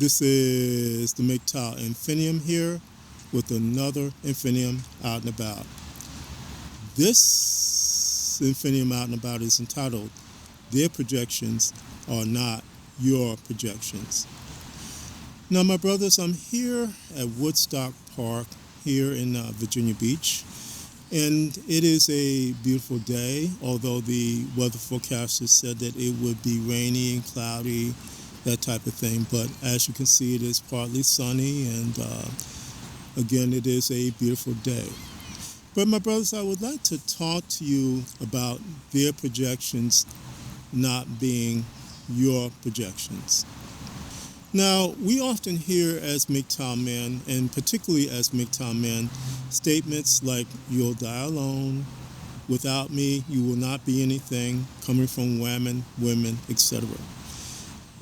This is the MGTOW Infinium here with another Infinium out and about. This Infinium out and about is entitled, Their Projections Are Not Your Projections. Now, my brothers, I'm here at Woodstock Park here in Virginia Beach, and it is a beautiful day, although the weather forecasters said that it would be rainy and cloudy, that type of thing. But as you can see, it is partly sunny, and again, it is a beautiful day. But my brothers, I would like to talk to you about their projections not being your projections. Now, we often hear as MGTOW men, and particularly as MGTOW men, statements like, you'll die alone, without me, you will not be anything, coming from women, etc.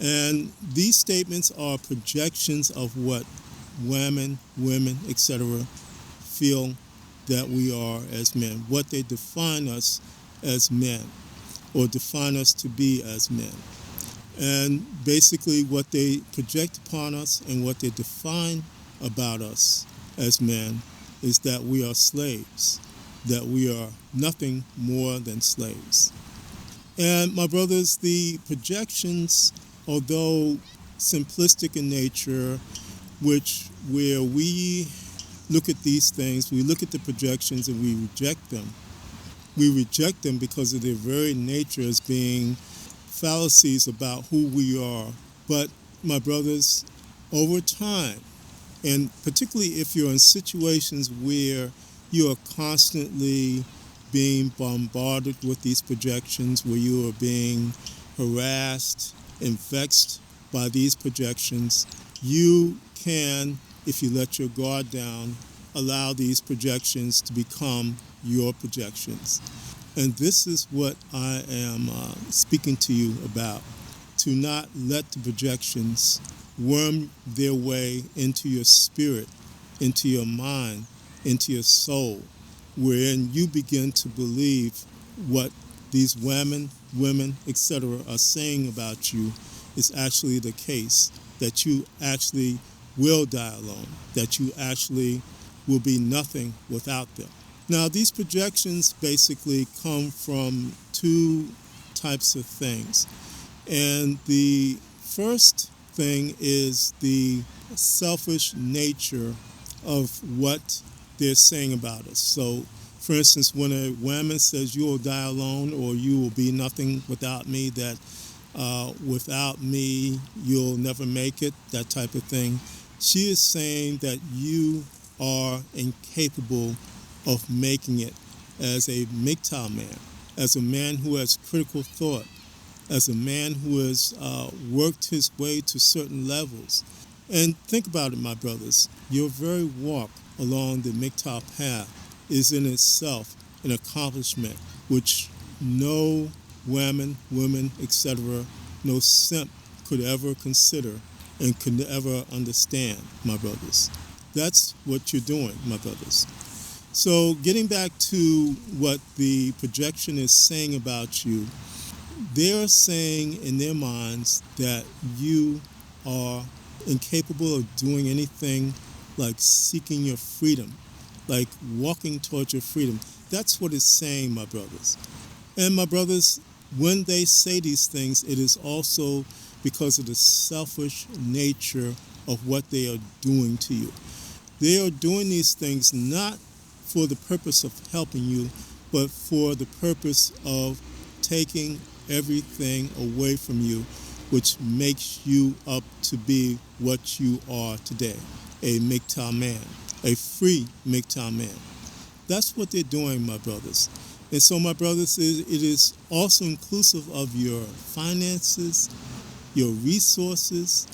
And these statements are projections of what women, etc. feel that we are as men, what they define us as men, or define us to be as men. And basically what they project upon us and what they define about us as men is that we are slaves, that we are nothing more than slaves. And my brothers, the projections, although simplistic in nature, where we look at these things, we look at the projections and we reject them. We reject them because of their very nature as being fallacies about who we are. But my brothers, over time, and particularly if you're in situations where you are constantly being bombarded with these projections, where you are being harassed and vexed by these projections, you can, if you let your guard down, allow these projections to become your projections. And this is what I am speaking to you about, to not let the projections worm their way into your spirit, into your mind, into your soul, wherein you begin to believe what these women, etc. are saying about you is actually the case, that you actually will die alone, that you actually will be nothing without them. Now, these projections basically come from two types of things. And the first thing is the selfish nature of what they're saying about us. So, for instance, when a woman says you will die alone or you will be nothing without me, that without me you'll never make it, that type of thing, she is saying that you are incapable of making it as a MGTOW man, as a man who has critical thought, as a man who has worked his way to certain levels. And think about it, my brothers. Your very walk along the MGTOW path is in itself an accomplishment which no women, etc., no simp could ever consider and could ever understand, my brothers. That's what you're doing, my brothers. So getting back to what the projection is saying about you, they're saying in their minds that you are incapable of doing anything like seeking your freedom, like walking towards your freedom. That's what it's saying, my brothers. And my brothers, when they say these things, it is also because of the selfish nature of what they are doing to you. They are doing these things not for the purpose of helping you, but for the purpose of taking everything away from you, which makes you up to be what you are today, a MGTOW man, a free MGTOW man. That's what they're doing, my brothers. And so, my brothers, it is also inclusive of your finances, your resources,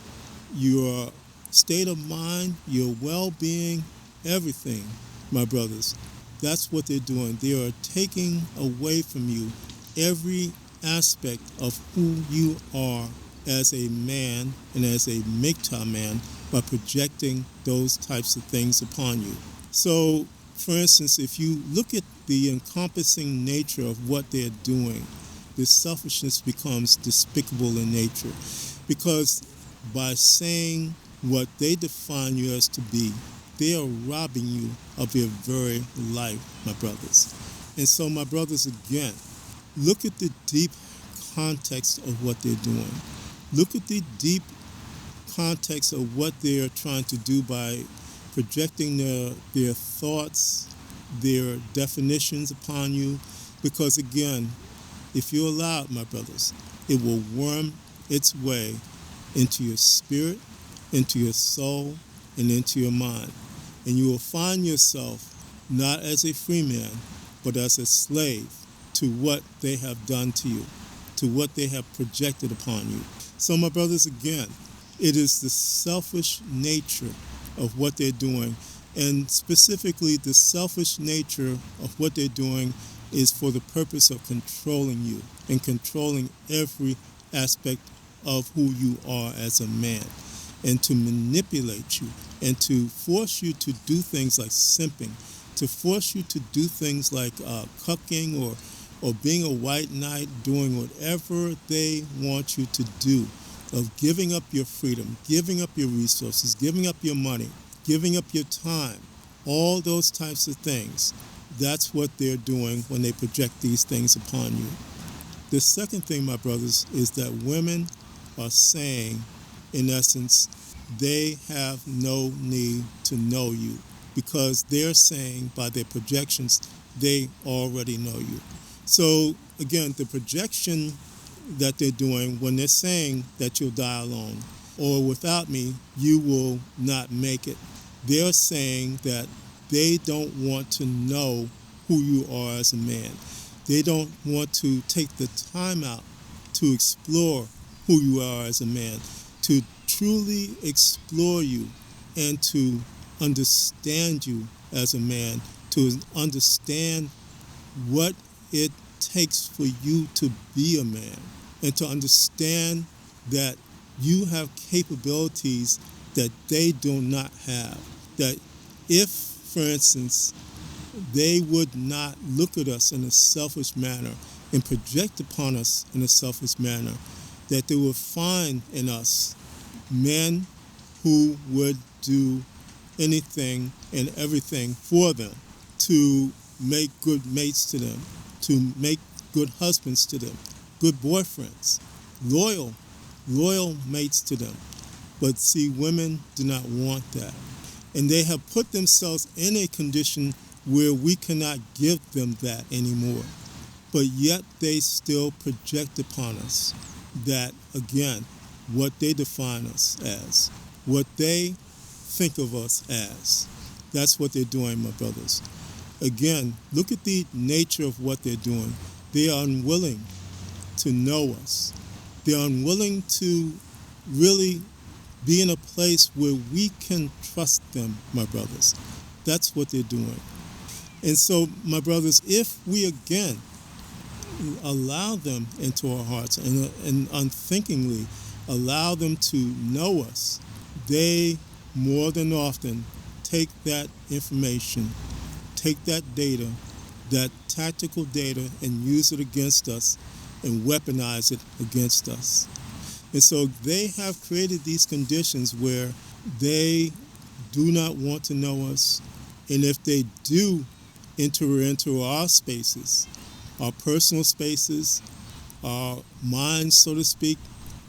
your state of mind, your well-being, everything, my brothers. That's what they're doing. They are taking away from you every aspect of who you are as a man and as a MGTOW man by projecting those types of things upon you. So, for instance, if you look at the encompassing nature of what they're doing, this selfishness becomes despicable in nature, because by saying what they define you as to be, they are robbing you of your very life, my brothers. And so, my brothers, again, look at the deep context of what they're doing. Look at the deep context of what they're trying to do by projecting their thoughts, their definitions upon you. Because again, if you allow it, my brothers, it will worm its way into your spirit, into your soul, and into your mind. And you will find yourself not as a free man, but as a slave to what they have done to you, to what they have projected upon you. So, my brothers, again, it is the selfish nature of what they're doing, and specifically the selfish nature of what they're doing is for the purpose of controlling you and controlling every aspect of who you are as a man, and to manipulate you and to force you to do things like simping, to force you to do things like cucking or being a white knight, doing whatever they want you to do, of giving up your freedom, giving up your resources, giving up your money, giving up your time, all those types of things. That's what they're doing when they project these things upon you. The second thing, my brothers, is that women are saying, in essence, they have no need to know you, because they're saying by their projections, they already know you. So again, the projection that they're doing when they're saying that you'll die alone, or without me, you will not make it, they're saying that they don't want to know who you are as a man. They don't want to take the time out to explore who you are as a man, to truly explore you and to understand you as a man, to understand what it takes for you to be a man, and to understand that you have capabilities that they do not have. That if, for instance, they would not look at us in a selfish manner and project upon us in a selfish manner, that they would find in us men who would do anything and everything for them, to make good mates to them, to make good husbands to them, good boyfriends, loyal mates to them. But see, women do not want that. And they have put themselves in a condition where we cannot give them that anymore. But yet they still project upon us that, again, what they define us as, what they think of us as. That's what they're doing, my brothers. Again, look at the nature of what they're doing. They are unwilling to know us. They're unwilling to really be in a place where we can trust them, my brothers. That's what they're doing. And so, my brothers, if we again allow them into our hearts and unthinkingly allow them to know us, they more than often take that information, take that data, that tactical data, and use it against us and weaponize it against us. And so they have created these conditions where they do not want to know us. And if they do enter into our spaces, our personal spaces, our minds, so to speak,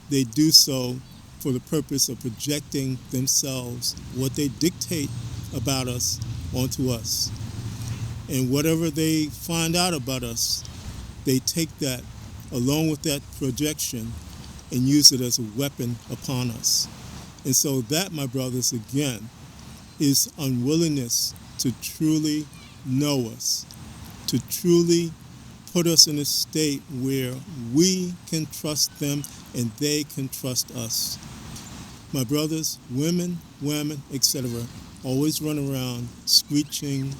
they do so for the purpose of projecting themselves, what they dictate about us, onto us. And whatever they find out about us, they take that along with that projection and use it as a weapon upon us. And so that, my brothers, again, is unwillingness to truly know us, to truly put us in a state where we can trust them and they can trust us. My brothers, women, etc., always run around screeching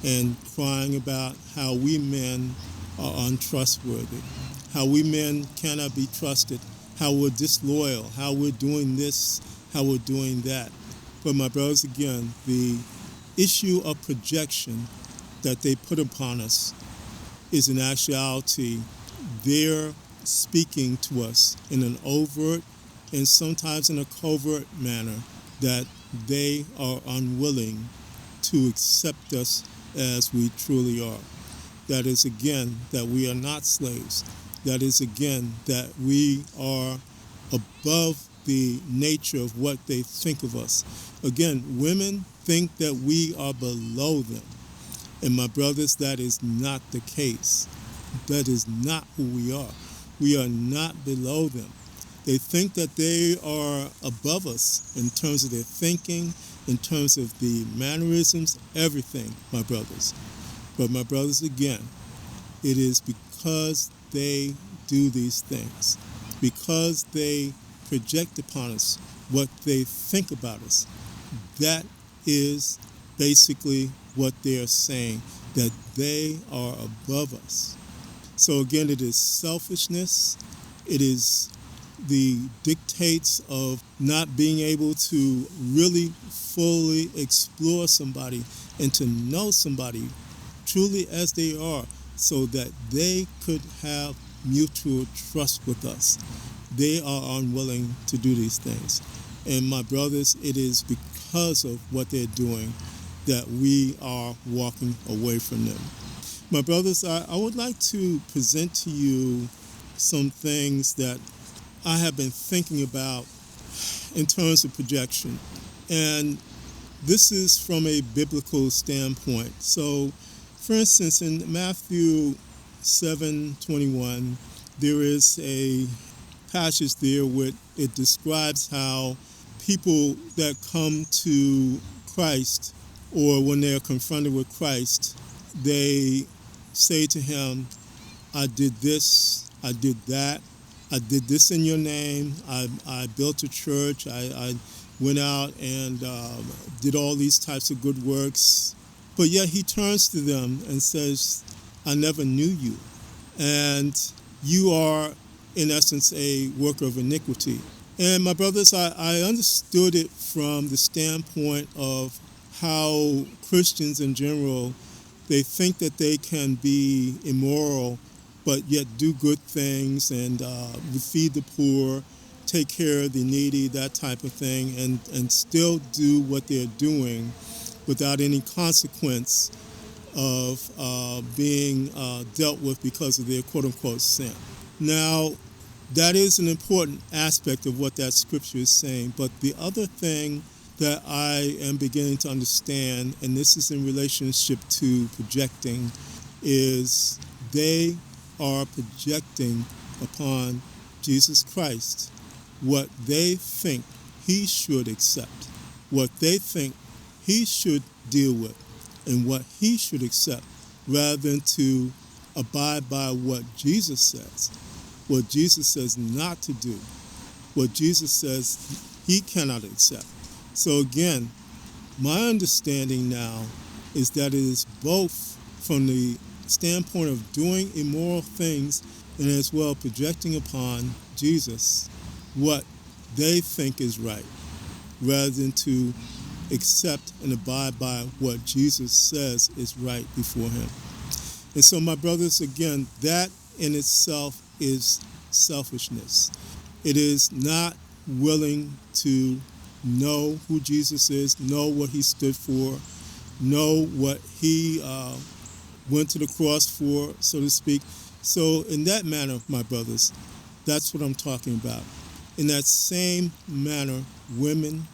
and crying about how we men are untrustworthy, how we men cannot be trusted, how we're disloyal, how we're doing this, how we're doing that. But my brothers, again, the issue of projection that they put upon us is in actuality they're speaking to us in an overt and sometimes in a covert manner, that they are unwilling to accept us as we truly are. That is, again, that we are not slaves. That is, again, that we are above the nature of what they think of us. Again, women think that we are below them. And my brothers, that is not the case. That is not who we are. We are not below them. They think that they are above us in terms of their thinking, in terms of the mannerisms, everything, my brothers. But my brothers, again, it is because they do these things, because they project upon us what they think about us. That is basically what they are saying, that they are above us. So again, it is selfishness. It is the dictates of not being able to really fully explore somebody and to know somebody truly as they are, so that they could have mutual trust with us. They are unwilling to do these things. And my brothers, it is because of what they're doing that we are walking away from them. My brothers, I would like to present to you some things that I have been thinking about in terms of projection. And this is from a biblical standpoint. So, for instance, in Matthew 7:21, there is a passage there where it describes how people that come to Christ, or when they're confronted with Christ, they say to him, I did this, I did that, I did this in your name, I built a church, I went out and did all these types of good works. But yet he turns to them and says, I never knew you. And you are, in essence, a worker of iniquity. And my brothers, I understood it from the standpoint of how Christians in general, they think that they can be immoral, but yet do good things and feed the poor, take care of the needy, that type of thing, and still do what they're doing without any consequence of being dealt with because of their quote-unquote sin. Now, that is an important aspect of what that scripture is saying, but the other thing that I am beginning to understand, and this is in relationship to projecting, is they are projecting upon Jesus Christ what they think he should accept, what they think he should deal with, and what he should accept, rather than to abide by what Jesus says, what Jesus says not to do, what Jesus says he cannot accept. So again, my understanding now is that it is both from the standpoint of doing immoral things and as well projecting upon Jesus what they think is right, rather than to accept and abide by what Jesus says is right before him. And so, my brothers, again, that in itself is selfishness. It is not willing to know who Jesus is, know what he stood for, know what he went to the cross for, so to speak. So in that manner, my brothers, that's what I'm talking about. In that same manner, women,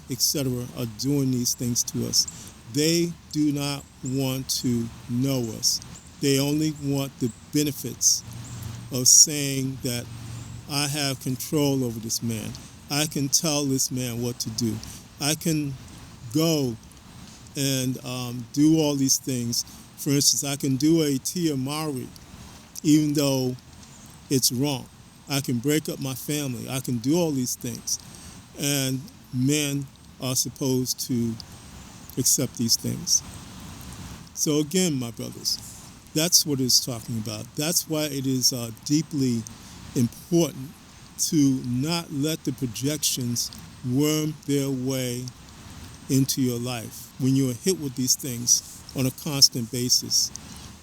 etc. are doing these things to us. They do not want to know us. They only want the benefits of saying that I have control over this man. I can tell this man what to do. I can go and do all these things. For instance, I can do a Tia Mari, even though it's wrong. I can break up my family. I can do all these things. And men are supposed to accept these things. So again, my brothers, that's what it's talking about. That's why it is deeply important to not let the projections worm their way into your life when you are hit with these things on a constant basis.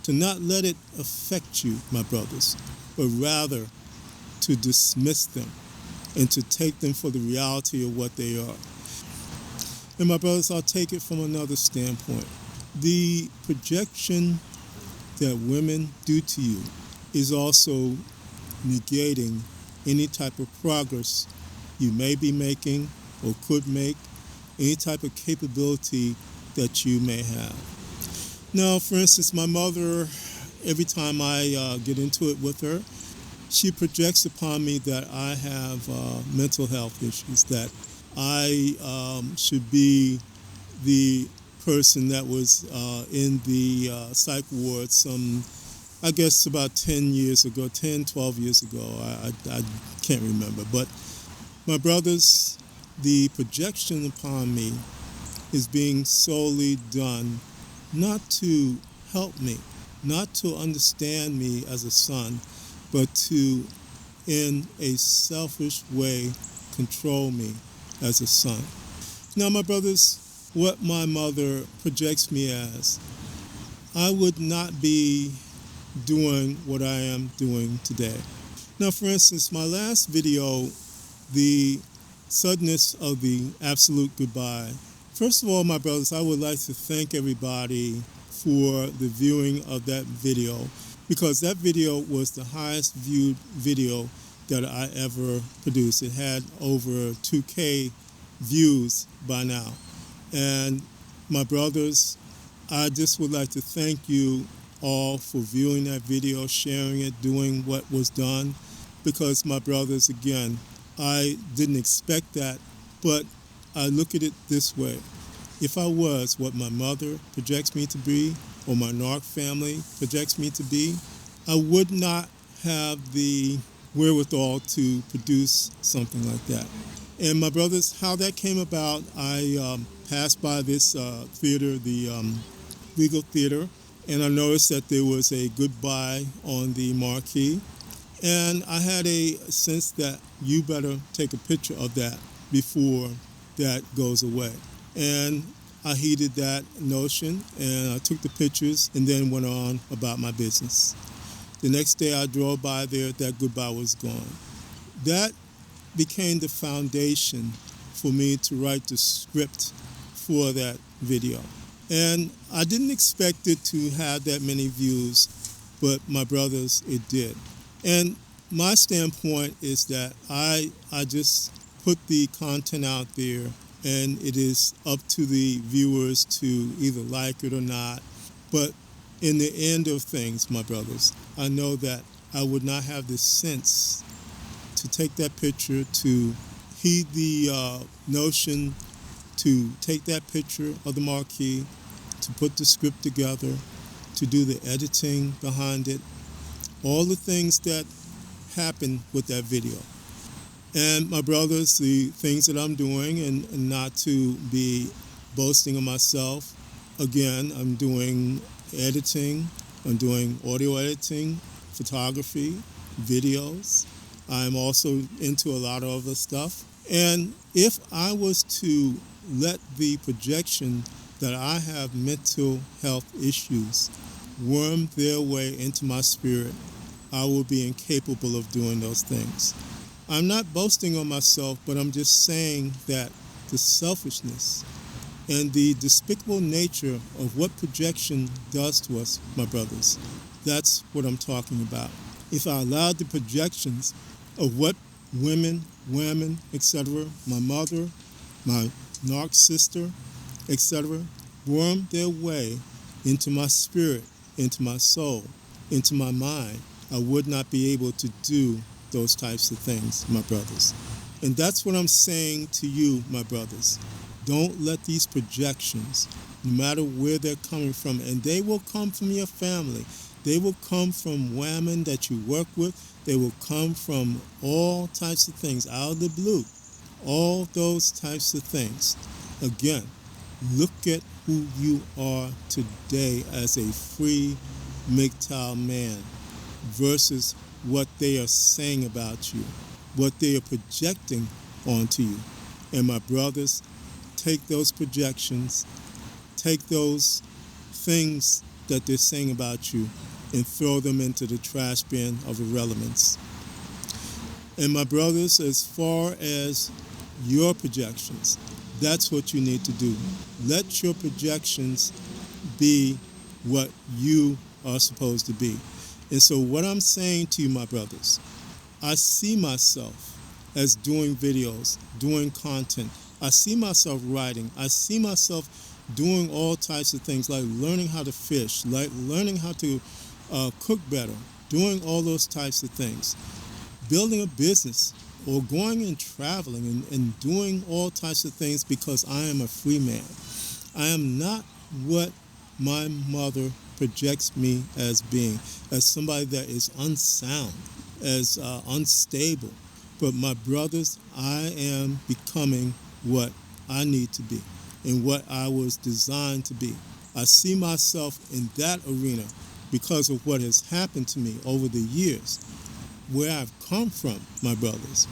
To not let it affect you, my brothers, but rather to dismiss them and to take them for the reality of what they are. And my brothers, I'll take it from another standpoint. The projection that women do to you is also negating any type of progress you may be making or could make, any type of capability that you may have. Now, for instance, my mother, every time I get into it with her, she projects upon me that I have mental health issues, that I should be the person that was in the psych ward I guess about 10 years ago, 10, 12 years ago. I can't remember. But my brothers, the projection upon me is being solely done not to help me, not to understand me as a son, but to, in a selfish way, control me as a son. Now, my brothers, what my mother projects me as, I would not be doing what I am doing today. Now, for instance, my last video, the suddenness of the absolute goodbye. First of all, my brothers, I would like to thank everybody for the viewing of that video, because that video was the highest viewed video that I ever produced. It had over 2K views by now. And my brothers, I just would like to thank you all for viewing that video, sharing it, doing what was done, because my brothers, again, I didn't expect that, but I look at it this way. If I was what my mother projects me to be, or my NARC family projects me to be, I would not have the wherewithal to produce something like that. And my brothers, how that came about, I passed by this theater, the Legal Theater, and I noticed that there was a goodbye on the marquee. And I had a sense that you better take a picture of that before that goes away. And I heeded that notion, and I took the pictures and then went on about my business. The next day I drove by there, that goodbye was gone. That became the foundation for me to write the script for that video. And I didn't expect it to have that many views, but my brothers, it did. And my standpoint is that I just put the content out there, and it is up to the viewers to either like it or not. But in the end of things, my brothers, I know that I would not have the sense to take that picture, to heed the notion to take that picture of the marquee, to put the script together, to do the editing behind it, all the things that happened with that video. And my brothers, the things that I'm doing, and not to be boasting of myself, again, I'm doing editing, I'm doing audio editing, photography, videos. I'm also into a lot of other stuff. And if I was to let the projection that I have mental health issues worm their way into my spirit, I will be incapable of doing those things. I'm not boasting on myself, but I'm just saying that the selfishness and the despicable nature of what projection does to us, my brothers, that's what I'm talking about. If I allowed the projections of what women, etc., my mother, my NARC sister, etc., worm their way into my spirit, into my soul, into my mind, I would not be able to do those types of things, my brothers. And that's what I'm saying to you, my brothers. Don't let these projections, no matter where they're coming from, and they will come from your family, they will come from women that you work with, they will come from all types of things, out of the blue, all those types of things. Again, look at who you are today as a free MGTOW man versus what they are saying about you, what they are projecting onto you. And my brothers, take those projections, take those things that they're saying about you, and throw them into the trash bin of irrelevance. And my brothers, as far as your projections, that's what you need to do. Let your projections be what you are supposed to be. And so what I'm saying to you, my brothers, I see myself as doing videos, doing content. I see myself writing. I see myself doing all types of things, like learning how to fish, like learning how to cook better, doing all those types of things, building a business, or going and traveling and doing all types of things, because I am a free man. I am not what my mother projects me as being, as somebody that is unsound, as unstable. But my brothers, I am becoming what I need to be and what I was designed to be. I see myself in that arena because of what has happened to me over the years, where I've come from, my brothers.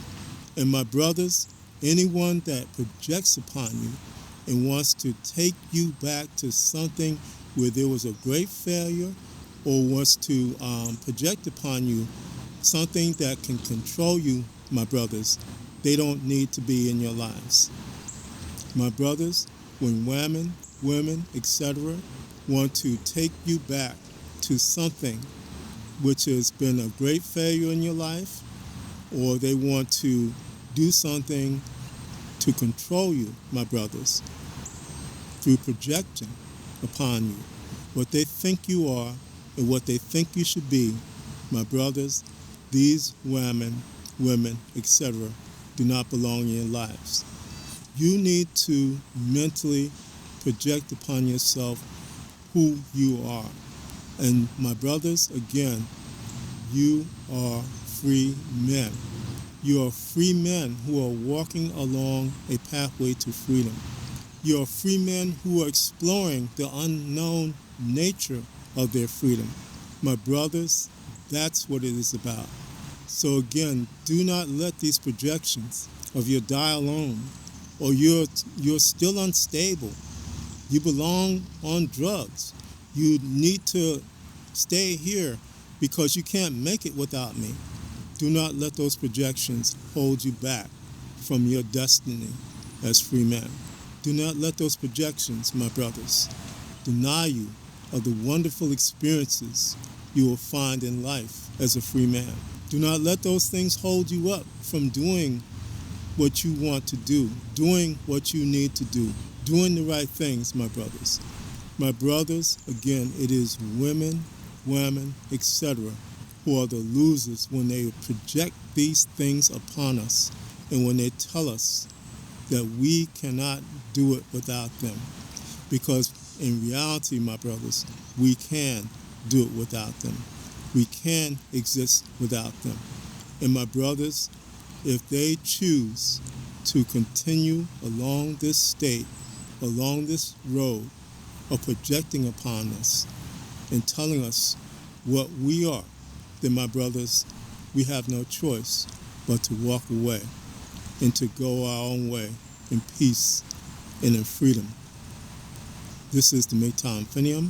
And my brothers, anyone that projects upon you and wants to take you back to something where there was a great failure, or wants to project upon you something that can control you, my brothers, they don't need to be in your lives. My brothers, when women, etc., want to take you back to something which has been a great failure in your life, or they want to do something to control you, my brothers, through projecting upon you what they think you are and what they think you should be, my brothers, these women, etc., do not belong in your lives. You need to mentally project upon yourself who you are. And my brothers, again, you are free men. You are free men who are walking along a pathway to freedom. You are free men who are exploring the unknown nature of their freedom. My brothers, that's what it is about. So again, do not let these projections of your die alone, or you're still unstable, you belong on drugs, you need to stay here because you can't make it without me. Do not let those projections hold you back from your destiny as free men. Do not let those projections, my brothers, deny you of the wonderful experiences you will find in life as a free man. Do not let those things hold you up from doing what you want to do, doing what you need to do, doing the right things, my brothers. My brothers, again, it is women, etc., who are the losers when they project these things upon us and when they tell us that we cannot do it without them. Because in reality, my brothers, we can do it without them. We can exist without them. And my brothers, if they choose to continue along this state, along this road of projecting upon us and telling us what we are, then my brothers, we have no choice but to walk away and to go our own way in peace and in freedom. This is the MGTOW Infinium,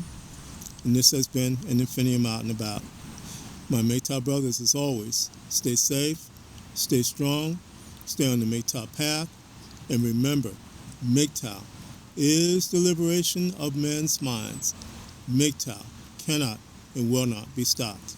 and this has been an Infinium out and about. My MGTOW brothers, as always, stay safe, stay strong, stay on the MGTOW path, and remember, MGTOW is the liberation of men's minds. MGTOW cannot and will not be stopped.